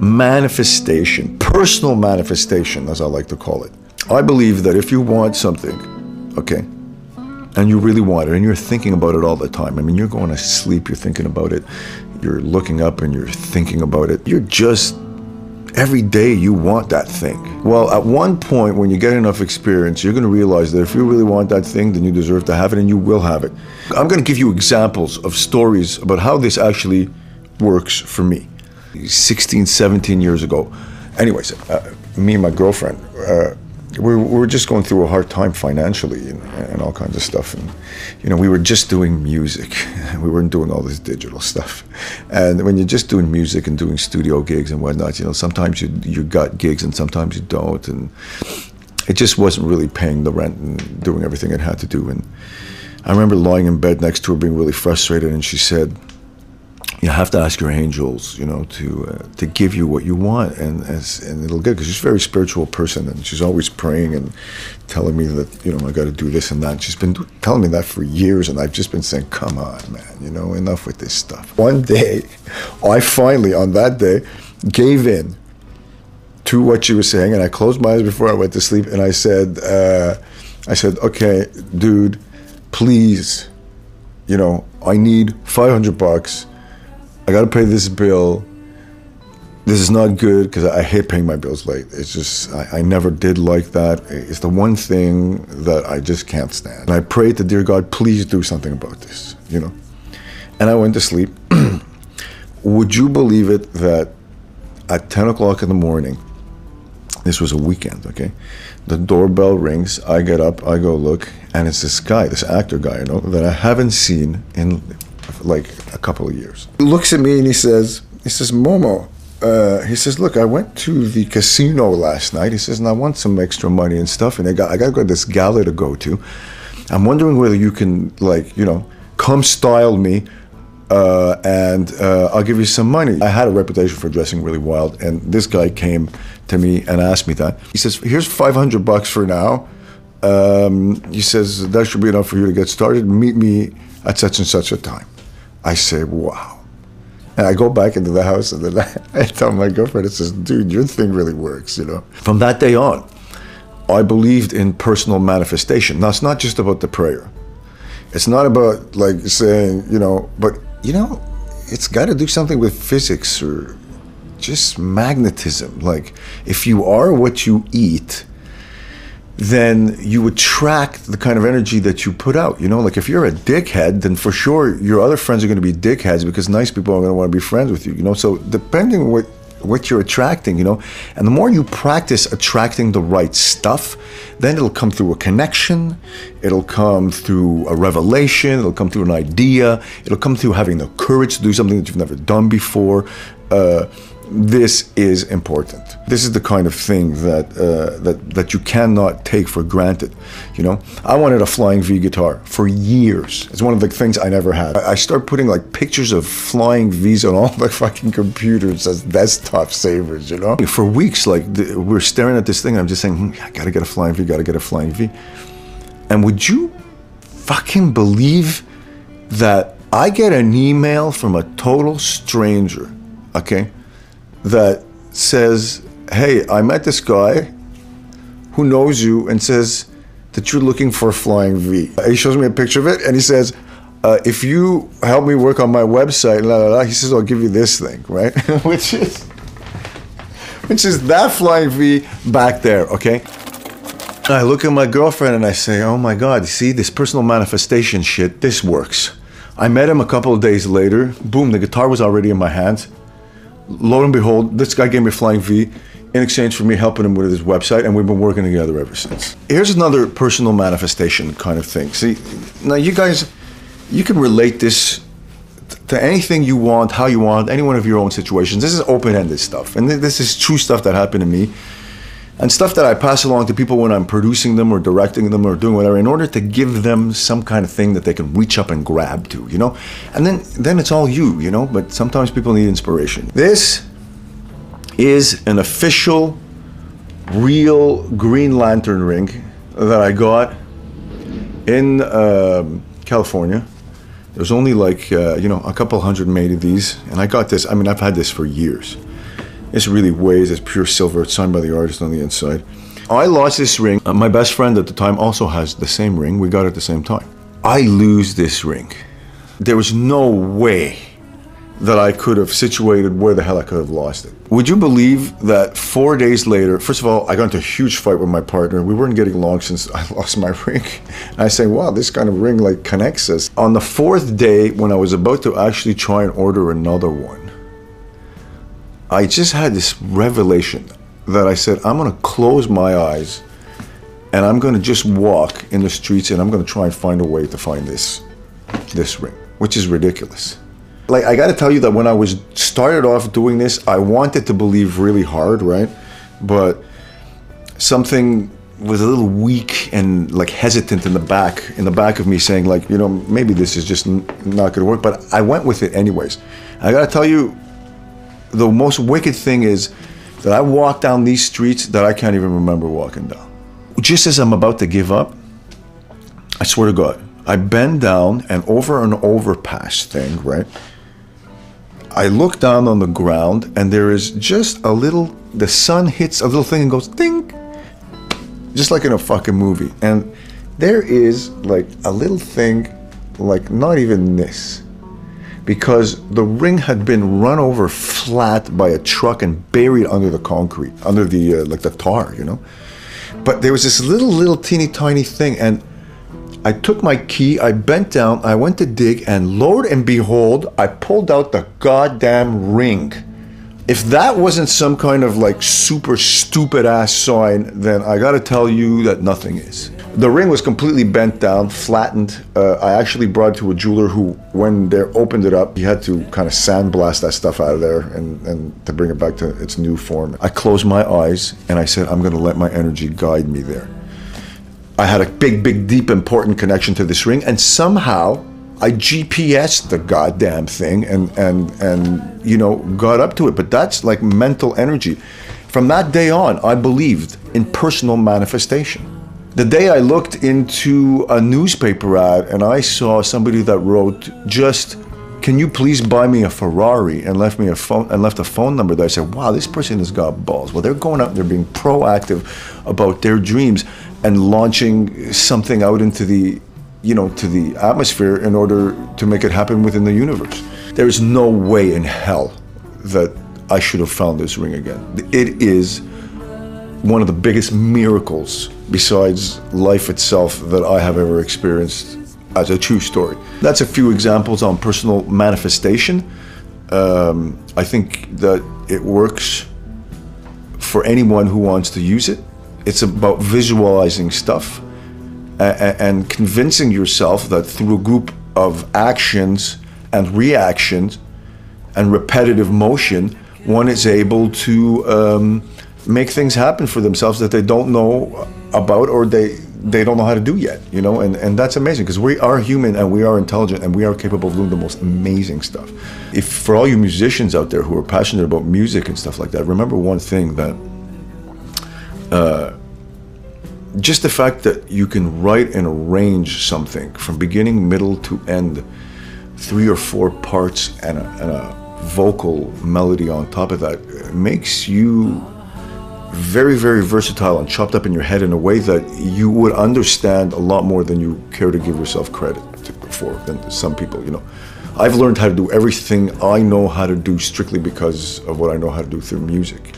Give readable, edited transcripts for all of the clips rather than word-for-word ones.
manifestation, personal manifestation, as I like to call it. I believe that if you want something, okay, and you really want it, and you're thinking about it all the time. I mean, you're going to sleep, you're thinking about it, you're looking up and you're thinking about it. You're just, every day you want that thing. Well, at one point, when you get enough experience, you're going to realize that if you really want that thing, then you deserve to have it, and you will have it. I'm going to give you examples of stories about how this actually works for me. 16, 17 years ago. Anyways, me and my girlfriend, we were just going through a hard time financially and all kinds of stuff. And, you know, we were just doing music. We weren't doing all this digital stuff. And when you're just doing music and doing studio gigs and whatnot, you know, sometimes you got gigs and sometimes you don't. And it just wasn't really paying the rent and doing everything it had to do. And I remember lying in bed next to her being really frustrated, and she said, you have to ask your angels, you know, to give you what you want, and it'll get, because she's a very spiritual person, and she's always praying and telling me that, you know, I got to do this and that. And she's been telling me that for years, and I've just been saying, come on, man, you know, enough with this stuff. One day, I finally, on that day, gave in to what she was saying, and I closed my eyes before I went to sleep, and I said, okay, dude, please, you know, I need $500. I got to pay this bill. This is not good, because I hate paying my bills late. It's just, I never did like that. It's the one thing that I just can't stand. And I prayed to dear God, please do something about this, you know. And I went to sleep. Would you believe it that at 10 o'clock in the morning, this was a weekend, okay, the doorbell rings, I get up, I go look, and it's this guy, this actor guy, you know, that I haven't seen in like a couple of years. He looks at me and he says, Momo, he says, look, I went to the casino last night. He says, and I want some extra money and stuff, and I got this gala to go to. I'm wondering whether you can, like, you know, come style me, and I'll give you some money. I had a reputation for dressing really wild, and this guy came to me and asked me that. He says, here's $500 for now. He says, that should be enough for you to get started. Meet me at such and such a time. I say, wow. And I go back into the house, and then I tell my girlfriend, I says, dude, your thing really works, you know. From that day on, I believed in personal manifestation. Now, it's not just about the prayer. It's not about, like, saying, you know, but, you know, it's got to do something with physics or just magnetism. Like, if you are what you eat, then you attract the kind of energy that you put out, you know? Like, if you're a dickhead, then for sure your other friends are going to be dickheads, because nice people are going to want to be friends with you, you know? So depending on what you're attracting, you know, and the more you practice attracting the right stuff, then it'll come through a connection, it'll come through a revelation, it'll come through an idea, it'll come through having the courage to do something that you've never done before. This is important. This is the kind of thing that you cannot take for granted, you know? I wanted a flying V guitar for years. It's one of the things I never had. I start putting like pictures of flying Vs on all the fucking computers as desktop savers, you know? For weeks, like, we're staring at this thing, and I'm just saying, I gotta get a flying V, gotta get a flying V. And would you fucking believe that I get an email from a total stranger, okay, that says, hey, I met this guy who knows you and says that you're looking for a flying V. He shows me a picture of it, and he says, if you help me work on my website, la, la, la, he says, I'll give you this thing, right? which is that flying V back there, okay? I look at my girlfriend and I say, oh my God, see, this personal manifestation shit, this works. I met him a couple of days later. Boom, the guitar was already in my hands. Lo and behold, this guy gave me a flying V in exchange for me helping him with his website, and we've been working together ever since. Here's another personal manifestation kind of thing. See, now you guys, you can relate this to anything you want, how you want, any one of your own situations. This is open-ended stuff, and this is true stuff that happened to me, and stuff that I pass along to people when I'm producing them or directing them or doing whatever, in order to give them some kind of thing that they can reach up and grab to, you know? And then it's all you know? But sometimes people need inspiration. This is an official, real Green Lantern ring that I got in California. There's only like, you know, a couple hundred made of these, and I got this, I mean, I've had this for years. This really weighs, it's pure silver. It's signed by the artist on the inside. I lost this ring. My best friend at the time also has the same ring. We got it at the same time. I lose this ring. There was no way that I could have situated where the hell I could have lost it. Would you believe that 4 days later, first of all, I got into a huge fight with my partner. We weren't getting along since I lost my ring. And I say, wow, this kind of ring like connects us. On the 4th day, when I was about to actually try and order another one, I just had this revelation that I said, I'm gonna close my eyes and I'm gonna just walk in the streets and I'm gonna try and find a way to find this ring, which is ridiculous. Like, I gotta tell you that when I was started off doing this, I wanted to believe really hard, right? But something was a little weak and like hesitant in the back of me saying like, you know, maybe this is just not gonna work, but I went with it anyways. I gotta tell you, the most wicked thing is that I walk down these streets that I can't even remember walking down. Just as I'm about to give up, I swear to God, I bend down and over an overpass thing, right? I look down on the ground and there is just a little, the sun hits a little thing and goes ding, just like in a fucking movie. And there is like a little thing, like not even this, because the ring had been run over flat by a truck and buried under the concrete, under the like the tar, you know. But there was this little teeny tiny thing, and I took my key, I bent down, I went to dig, and Lord and behold, I pulled out the goddamn ring. If that wasn't some kind of like super stupid ass sign, then I gotta tell you that nothing is. The ring was completely bent down, flattened. I actually brought it to a jeweler who, when they opened it up, he had to kind of sandblast that stuff out of there and to bring it back to its new form. I closed my eyes and I said, I'm gonna let my energy guide me there. I had a big, deep, important connection to this ring, and somehow I GPS'd the goddamn thing and you know, got up to it. But that's like mental energy. From that day on, I believed in personal manifestation. The day I looked into a newspaper ad and I saw somebody that wrote, just, can you please buy me a Ferrari, and left me a phone number there, I said, wow, this person has got balls. Well, they're going out and they're being proactive about their dreams and launching something out into the, you know, to the atmosphere in order to make it happen within the universe. There is no way in hell that I should have found this ring again. It is one of the biggest miracles besides life itself that I have ever experienced as a true story. That's a few examples on personal manifestation. I think that it works for anyone who wants to use it. It's about visualizing stuff and convincing yourself that through a group of actions and reactions and repetitive motion, one is able to make things happen for themselves that they don't know about or they don't know how to do yet, you know, and that's amazing because we are human and we are intelligent and we are capable of doing the most amazing stuff. If for all you musicians out there who are passionate about music and stuff like that, remember one thing, that just the fact that you can write and arrange something from beginning, middle to end, 3 or 4 parts and a vocal melody on top of that, makes you very, very versatile and chopped up in your head in a way that you would understand a lot more than you care to give yourself credit for than some people, you know. I've learned how to do everything I know how to do strictly because of what I know how to do through music.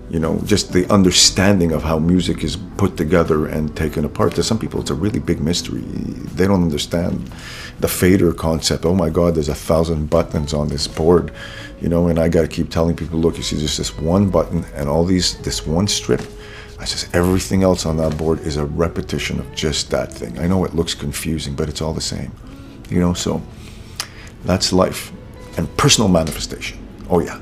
You know, just the understanding of how music is put together and taken apart. To some people, it's a really big mystery. They don't understand the fader concept. Oh my God, there's 1,000 buttons on this board, you know, and I got to keep telling people, look, you see just this one button and all this one strip. I says, everything else on that board is a repetition of just that thing. I know it looks confusing, but it's all the same, you know, so that's life and personal manifestation. Oh yeah.